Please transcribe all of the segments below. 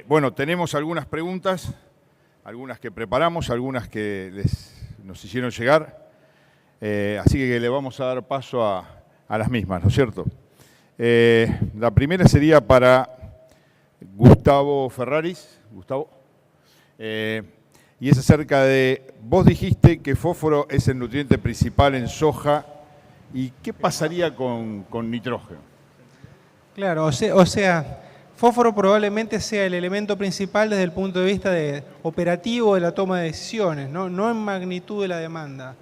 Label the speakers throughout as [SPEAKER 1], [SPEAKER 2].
[SPEAKER 1] Bueno, tenemos algunas preguntas, algunas que preparamos, algunas que nos hicieron llegar, así que le vamos a dar paso a las mismas, ¿no es cierto? La primera sería para Gustavo Ferraris. Gustavo. Y es acerca de, vos dijiste que fósforo es el nutriente principal en soja, ¿y qué pasaría con nitrógeno?
[SPEAKER 2] Claro, o sea, fósforo probablemente sea el elemento principal desde el punto de vista operativo de la toma de decisiones, no en magnitud de la demanda.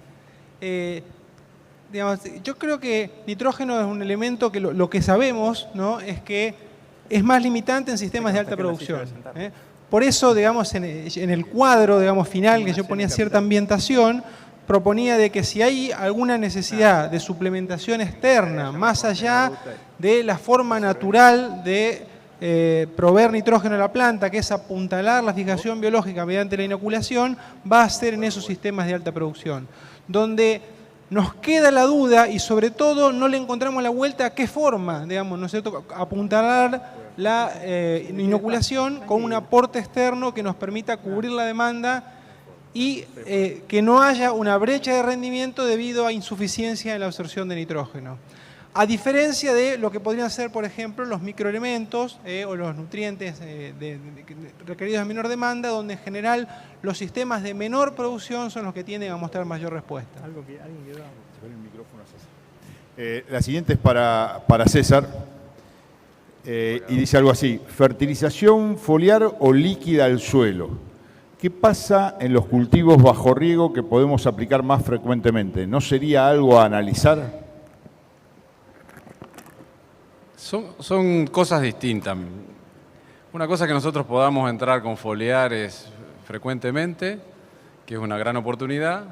[SPEAKER 2] Digamos, yo creo que nitrógeno es un elemento que lo que sabemos, ¿no?, es que es más limitante en sistemas de alta producción. Por eso, digamos, en el cuadro, digamos, final que yo ponía cierta ambientación, proponía de que si hay alguna necesidad de suplementación externa, más allá de la forma natural de proveer nitrógeno a la planta, que es apuntalar la fijación biológica mediante la inoculación, va a ser en esos sistemas de alta producción, donde nos queda la duda y sobre todo no le encontramos la vuelta a qué forma, digamos, ¿no es cierto?, apuntalar la inoculación con un aporte externo que nos permita cubrir la demanda y que no haya una brecha de rendimiento debido a insuficiencia en la absorción de nitrógeno. A diferencia de lo que podrían ser, por ejemplo, los microelementos o los nutrientes requeridos de menor demanda, donde en general los sistemas de menor producción son los que tienden a mostrar mayor respuesta.
[SPEAKER 1] La siguiente es para César, y dice algo así: fertilización foliar o líquida al suelo. ¿Qué pasa en los cultivos bajo riego que podemos aplicar más frecuentemente? ¿No sería algo a analizar?
[SPEAKER 3] Son cosas distintas. Una cosa que nosotros podamos entrar con foliares frecuentemente, que es una gran oportunidad,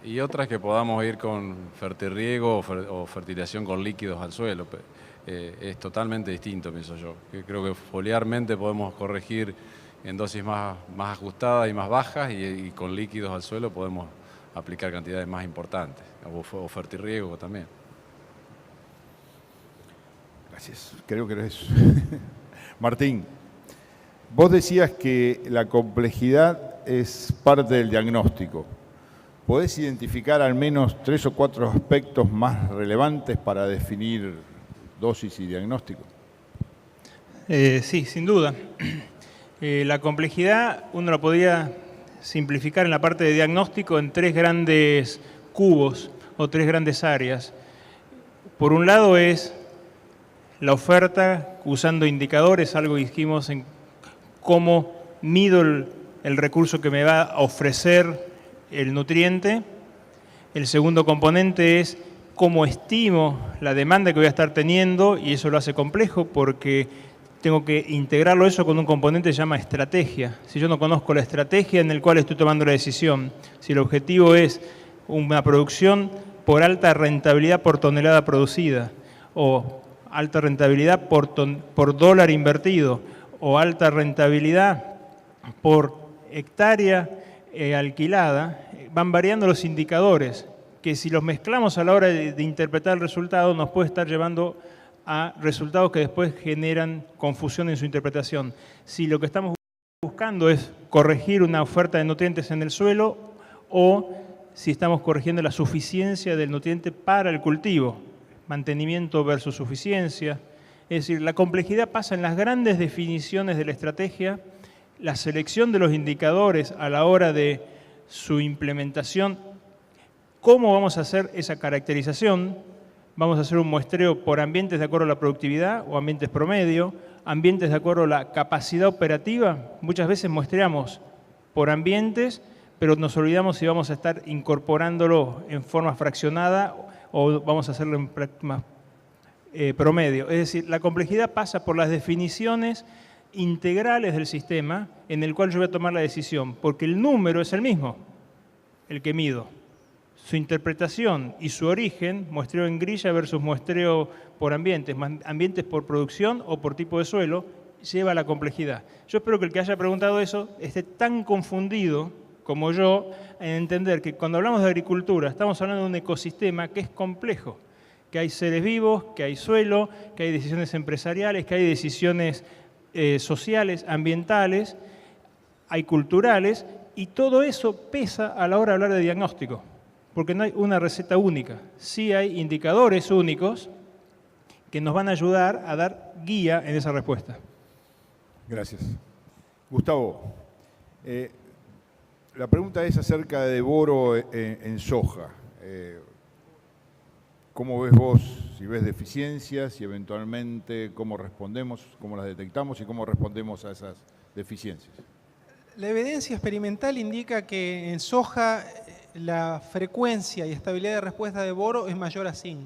[SPEAKER 3] y otras que podamos ir con fertirriego o fertilización con líquidos al suelo. Es totalmente distinto, pienso yo. Creo que foliarmente podemos corregir en dosis más ajustadas y más bajas, y con líquidos al suelo podemos aplicar cantidades más importantes, o fertirriego también.
[SPEAKER 1] Gracias, creo que era eso. Martín, vos decías que la complejidad es parte del diagnóstico. ¿Podés identificar al menos 3 o 4 aspectos más relevantes para definir dosis y diagnóstico?
[SPEAKER 4] Sí, sin duda. La complejidad uno la podría simplificar en la parte de diagnóstico en 3 grandes cubos o 3 grandes áreas. Por un lado es la oferta usando indicadores, algo que dijimos en cómo mido el recurso que me va a ofrecer el nutriente. El segundo componente es cómo estimo la demanda que voy a estar teniendo, y eso lo hace complejo porque tengo que integrarlo eso con un componente que se llama estrategia. Si yo no conozco la estrategia en la cual estoy tomando la decisión, si el objetivo es una producción por alta rentabilidad por tonelada producida, o alta rentabilidad por dólar invertido, o alta rentabilidad por hectárea alquilada, van variando los indicadores, que si los mezclamos a la hora de interpretar el resultado nos puede estar llevando a resultados que después generan confusión en su interpretación. Si lo que estamos buscando es corregir una oferta de nutrientes en el suelo, o si estamos corrigiendo la suficiencia del nutriente para el cultivo, mantenimiento versus suficiencia. Es decir, la complejidad pasa en las grandes definiciones de la estrategia, la selección de los indicadores a la hora de su implementación, cómo vamos a hacer esa caracterización. Vamos a hacer un muestreo por ambientes de acuerdo a la productividad o ambientes promedio, ambientes de acuerdo a la capacidad operativa. Muchas veces muestreamos por ambientes, pero nos olvidamos si vamos a estar incorporándolo en forma fraccionada o vamos a hacerlo en promedio. Es decir, la complejidad pasa por las definiciones integrales del sistema en el cual yo voy a tomar la decisión, porque el número es el mismo, el que mido. Su interpretación y su origen, muestreo en grilla versus muestreo por ambientes, ambientes por producción o por tipo de suelo, lleva a la complejidad. Yo espero que el que haya preguntado eso esté tan confundido como yo en entender que cuando hablamos de agricultura estamos hablando de un ecosistema que es complejo, que hay seres vivos, que hay suelo, que hay decisiones empresariales, que hay decisiones sociales, ambientales, hay culturales, y todo eso pesa a la hora de hablar de diagnóstico, porque no hay una receta única. Sí hay indicadores únicos que nos van a ayudar a dar guía en esa respuesta.
[SPEAKER 1] Gracias. Gustavo, la pregunta es acerca de boro en soja. ¿Cómo ves vos, si ves deficiencias y eventualmente cómo respondemos, cómo las detectamos y cómo respondemos a esas deficiencias?
[SPEAKER 2] La evidencia experimental indica que en soja la frecuencia y estabilidad de respuesta de boro es mayor a zinc.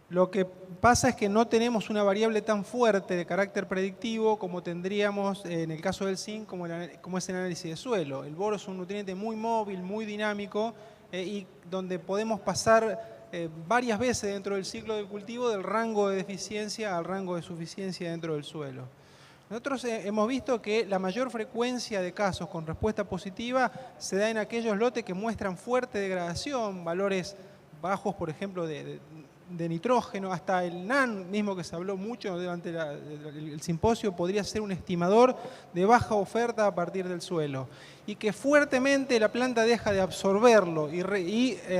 [SPEAKER 2] Lo que pasa es que no tenemos una variable tan fuerte de carácter predictivo como tendríamos en el caso del zinc, como es el análisis de suelo. El boro es un nutriente muy móvil, muy dinámico y donde podemos pasar varias veces dentro del ciclo del cultivo del rango de deficiencia al rango de suficiencia dentro del suelo. Nosotros hemos visto que la mayor frecuencia de casos con respuesta positiva se da en aquellos lotes que muestran fuerte degradación, valores bajos, por ejemplo, de nitrógeno, hasta el NAN mismo que se habló mucho durante el simposio podría ser un estimador de baja oferta a partir del suelo y que fuertemente la planta deja de absorberlo y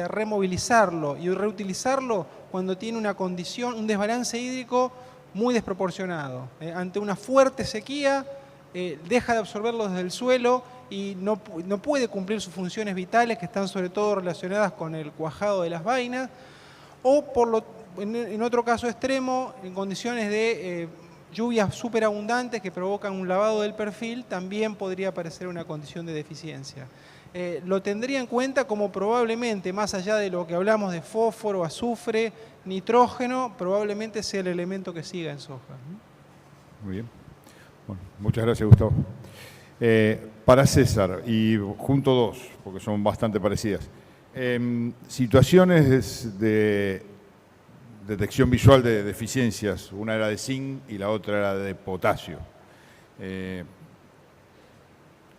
[SPEAKER 2] removilizarlo y reutilizarlo cuando tiene una condición, un desbalance hídrico muy desproporcionado. Ante una fuerte sequía deja de absorberlo desde el suelo y no puede cumplir sus funciones vitales que están sobre todo relacionadas con el cuajado de las vainas. O en otro caso extremo, en condiciones de lluvias superabundantes que provocan un lavado del perfil, también podría aparecer una condición de deficiencia. Lo tendría en cuenta como probablemente, más allá de lo que hablamos de fósforo, azufre, nitrógeno, probablemente sea el elemento que siga en soja.
[SPEAKER 1] Muy bien. Bueno, muchas gracias, Gustavo. Para César, y junto dos, porque son bastante parecidas. Situaciones de detección visual de deficiencias, una era de zinc y la otra era de potasio.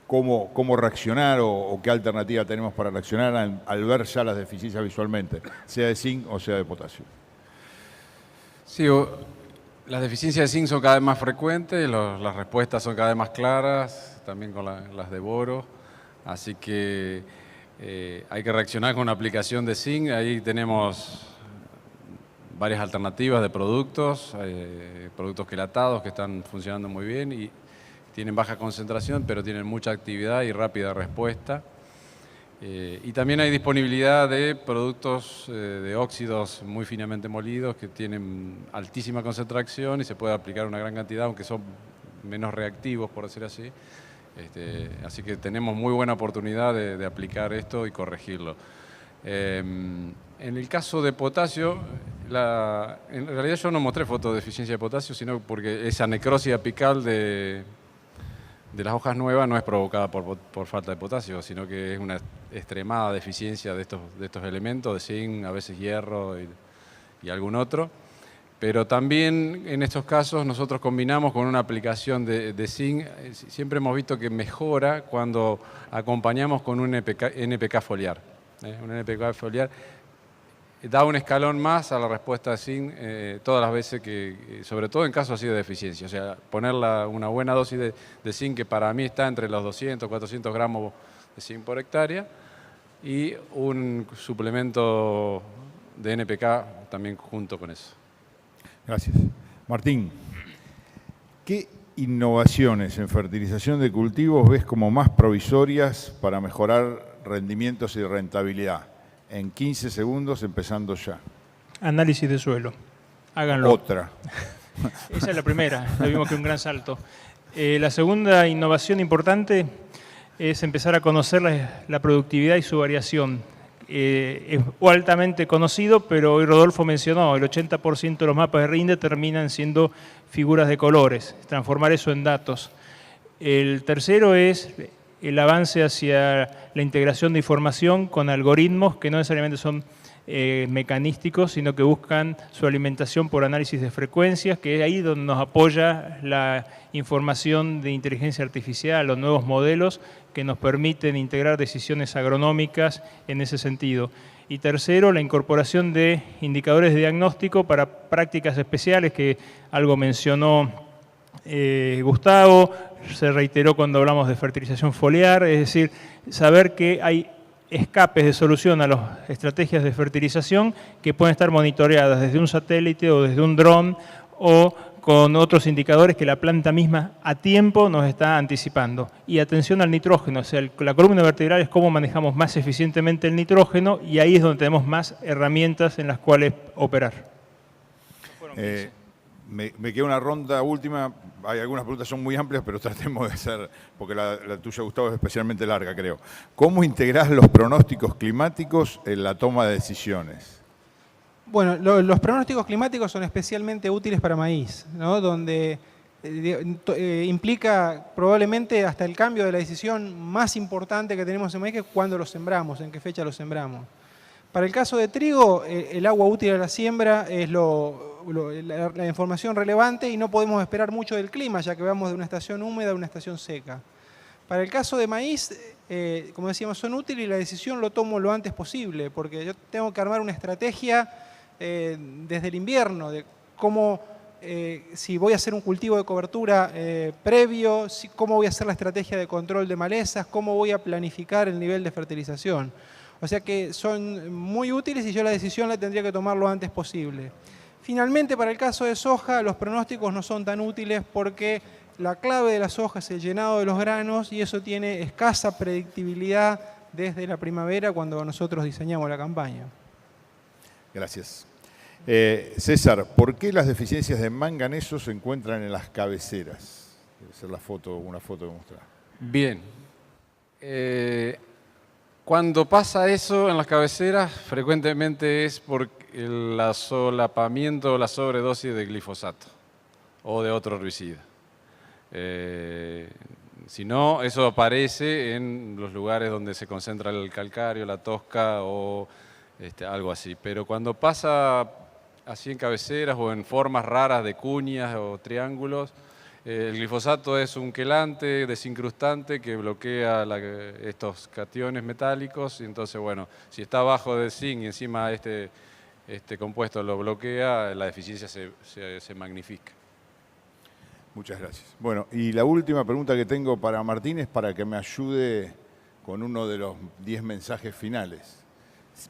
[SPEAKER 1] ¿Cómo reaccionar o qué alternativa tenemos para reaccionar al ver ya las deficiencias visualmente, sea de zinc o sea de potasio?
[SPEAKER 3] Sí, las deficiencias de zinc son cada vez más frecuentes, las respuestas son cada vez más claras, también con las de boro, así que hay que reaccionar con una aplicación de zinc. Ahí tenemos varias alternativas de productos, productos quelatados que están funcionando muy bien y tienen baja concentración, pero tienen mucha actividad y rápida respuesta. Y también hay disponibilidad de productos de óxidos muy finamente molidos que tienen altísima concentración y se puede aplicar una gran cantidad, aunque son menos reactivos, por decir así. Así que tenemos muy buena oportunidad de aplicar esto y corregirlo. En el caso de potasio, en realidad yo no mostré fotos de deficiencia de potasio, sino porque esa necrosis apical de las hojas nuevas no es provocada por falta de potasio, sino que es una extremada deficiencia de estos elementos, de zinc, a veces hierro y algún otro. Pero también en estos casos nosotros combinamos con una aplicación de zinc. Siempre hemos visto que mejora cuando acompañamos con un NPK foliar. Un NPK foliar da un escalón más a la respuesta de zinc todas las veces sobre todo en casos así de deficiencia. O sea, poner una buena dosis de zinc que para mí está entre los 200 400 gramos de zinc por hectárea y un suplemento de NPK también junto con eso.
[SPEAKER 1] Gracias. Martín, ¿qué innovaciones en fertilización de cultivos ves como más provisorias para mejorar rendimientos y rentabilidad? En 15 segundos, empezando ya.
[SPEAKER 4] Análisis de suelo. Háganlo.
[SPEAKER 1] Otra.
[SPEAKER 4] Esa es la primera, ya vimos que es un gran salto. La segunda innovación importante es empezar a conocer la productividad y su variación. Es altamente conocido, pero hoy Rodolfo mencionó, el 80% de los mapas de RINDE terminan siendo figuras de colores, transformar eso en datos. El tercero es el avance hacia la integración de información con algoritmos que no necesariamente son mecanísticos, sino que buscan su alimentación por análisis de frecuencias, que es ahí donde nos apoya la información de inteligencia artificial, los nuevos modelos que nos permiten integrar decisiones agronómicas en ese sentido. Y tercero, la incorporación de indicadores de diagnóstico para prácticas especiales, que algo mencionó Gustavo, se reiteró cuando hablamos de fertilización foliar, es decir, saber que hay escapes de solución a las estrategias de fertilización que pueden estar monitoreadas desde un satélite o desde un dron o con otros indicadores que la planta misma a tiempo nos está anticipando. Y atención al nitrógeno, o sea, la columna vertebral es cómo manejamos más eficientemente el nitrógeno y ahí es donde tenemos más herramientas en las cuales operar.
[SPEAKER 1] Me queda una ronda última. Hay algunas preguntas que son muy amplias, pero tratemos de ser, porque la tuya, Gustavo, es especialmente larga, creo. ¿Cómo integrás los pronósticos climáticos en la toma de decisiones?
[SPEAKER 2] Bueno, los pronósticos climáticos son especialmente útiles para maíz, ¿no? Donde implica probablemente hasta el cambio de la decisión más importante que tenemos en maíz, que es cuándo lo sembramos, en qué fecha lo sembramos. Para el caso de trigo, el agua útil a la siembra es la información relevante y no podemos esperar mucho del clima, ya que vamos de una estación húmeda a una estación seca. Para el caso de maíz, como decíamos, son útiles y la decisión lo tomo lo antes posible, porque yo tengo que armar una estrategia desde el invierno, de cómo, si voy a hacer un cultivo de cobertura previo, cómo voy a hacer la estrategia de control de malezas, cómo voy a planificar el nivel de fertilización. O sea que son muy útiles y yo la decisión la tendría que tomar lo antes posible. Finalmente, para el caso de soja, los pronósticos no son tan útiles porque la clave de la soja es el llenado de los granos y eso tiene escasa predictibilidad desde la primavera cuando nosotros diseñamos la campaña.
[SPEAKER 1] Gracias. César, ¿por qué las deficiencias de manganeso se encuentran en las cabeceras? Debe ser una foto que mostrar.
[SPEAKER 3] Bien. Cuando pasa eso en las cabeceras, frecuentemente es por el solapamiento o la sobredosis de glifosato o de otro herbicida. Si no, eso aparece en los lugares donde se concentra el calcario, la tosca o algo así. Pero cuando pasa así en cabeceras o en formas raras de cuñas o triángulos, el glifosato es un quelante desincrustante que bloquea estos cationes metálicos y entonces, bueno, si está abajo del zinc y encima este compuesto lo bloquea, la deficiencia se magnifica.
[SPEAKER 1] Muchas gracias. Bueno, y la última pregunta que tengo para Martín es para que me ayude con uno de los 10 mensajes finales.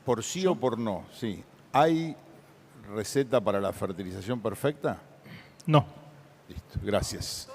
[SPEAKER 1] ¿Por sí o por no? Sí. ¿Hay receta para la fertilización perfecta?
[SPEAKER 4] No.
[SPEAKER 1] Listo, gracias.